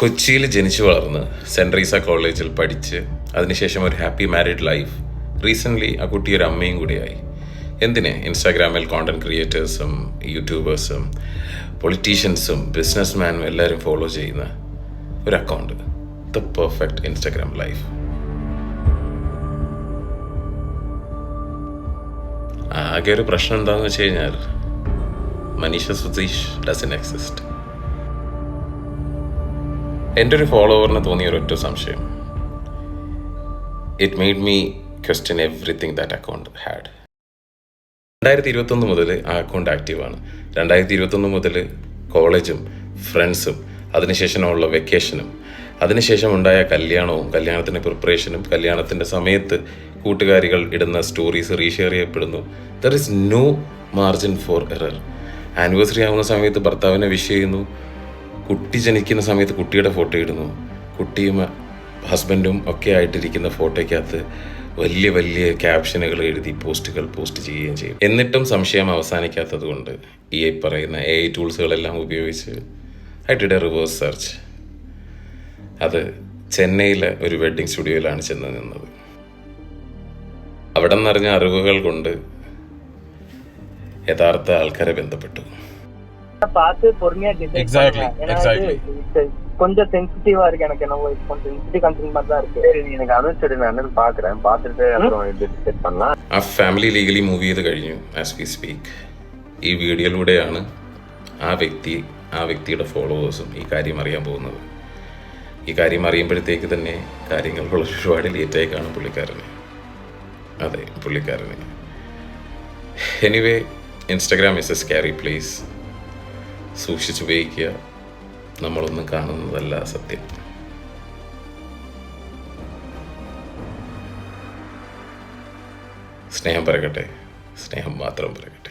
കൊച്ചിയിൽ ജനിച്ചു വളർന്ന് സെൻറ് റീസ കോളേജിൽ പഠിച്ച് അതിനുശേഷം ഒരു ഹാപ്പി മാരീഡ് ലൈഫ്. റീസെൻ്റ്ലി ആ കുട്ടി ഒരു അമ്മയും കൂടിയായി. എന്തിന്? ഇൻസ്റ്റാഗ്രാമിൽ കോണ്ടന്റ് ക്രിയേറ്റേഴ്സും യൂട്യൂബേഴ്സും പൊളിറ്റീഷ്യൻസും ബിസിനസ്മാനും എല്ലാവരും ഫോളോ ചെയ്യുന്ന ഒരു account, the perfect Instagram life. ആകെ ഒരു പ്രശ്നം എന്താണെന്ന് വെച്ച് കഴിഞ്ഞാൽ മനീഷ സുധീഷ് ഡസൻ എക്സിസ്റ്റ്. എൻ്റെ ഒരു ഫോളോവറിന് തോന്നിയ ഒരൊറ്റ സംശയം. It made me question everything that account had. 2021 മുതൽ ആ അക്കൗണ്ട് ആക്റ്റീവാണ്. 2021 മുതൽ കോളേജും ഫ്രണ്ട്സും അതിനുശേഷമുള്ള വെക്കേഷനും അതിനുശേഷം ഉണ്ടായ കല്യാണവും കല്യാണത്തിൻ്റെ പ്രിപ്പറേഷനും കല്യാണത്തിൻ്റെ സമയത്ത് കൂട്ടുകാരികൾ ഇടുന്ന സ്റ്റോറീസ് റീഷെയർ ചെയ്യപ്പെടുന്നു. There is no margin for error. Anniversary ആവുന്ന സമയത്ത് ഭർത്താവിനെ വിഷ് ചെയ്യുന്നു, കുട്ടി ജനിക്കുന്ന സമയത്ത് കുട്ടിയുടെ ഫോട്ടോ ഇടുന്നു, കുട്ടിയും ഹസ്ബൻഡും ഒക്കെ ആയിട്ടിരിക്കുന്ന ഫോട്ടോയ്ക്കകത്ത് വലിയ വലിയ ക്യാപ്ഷനുകൾ എഴുതി പോസ്റ്റുകൾ പോസ്റ്റ് ചെയ്യുകയും ചെയ്യും. എന്നിട്ടും സംശയം അവസാനിക്കാത്തത് കൊണ്ട് ഈ പറയുന്ന AI ടൂൾസുകളെല്ലാം ഉപയോഗിച്ച് I did A reverse search. അത് ചെന്നൈയിലെ ഒരു വെഡ്ഡിങ് സ്റ്റുഡിയോയിലാണ് ചെന്ന് നിന്നത്. അവിടെ നിന്നറിഞ്ഞ അറിവുകൾ കൊണ്ട് യഥാർത്ഥ ആൾക്കാരെ ബന്ധപ്പെട്ടു. கொஞ்சம் சென்சிட்டிவா இருக்கு. எனக்கு என்ன கொஞ்சம் சென்சிட்டிவ் கன்சர்ன் மாதிரி தான் இருக்கு. சரி, எனக்கு அதுவும் சரி, நான் என்னன்னு பாக்குறேன். பார்த்துட்டு அப்புறம் இது டிசைட் பண்ணலாம். ആ ഫാമിലി ലീഗലി മൂവ് ചെയ്ത് കഴിഞ്ഞു ആസ് വി സ്പീക്ക്. ഈ വീഡിയോയിലൂടെയാണ് ആ വ്യക്തിയുടെ ഫോളോവേഴ്സും ഈ കാര്യം അറിയാൻ പോകുന്നത്. ഈ കാര്യം അറിയുമ്പോഴത്തേക്ക് തന്നെ കാര്യങ്ങൾ ഒരുപാട് ലേറ്റായി കാണും പുള്ളിക്കാരന്. Anyway, Instagram is a scary place. സൂക്ഷിച്ചുപയോഗിക്കുക. നമ്മളൊന്നും കാണുന്നതല്ല സത്യം. സ്നേഹം പരകട്ടെ, സ്നേഹം മാത്രം പരകട്ടെ.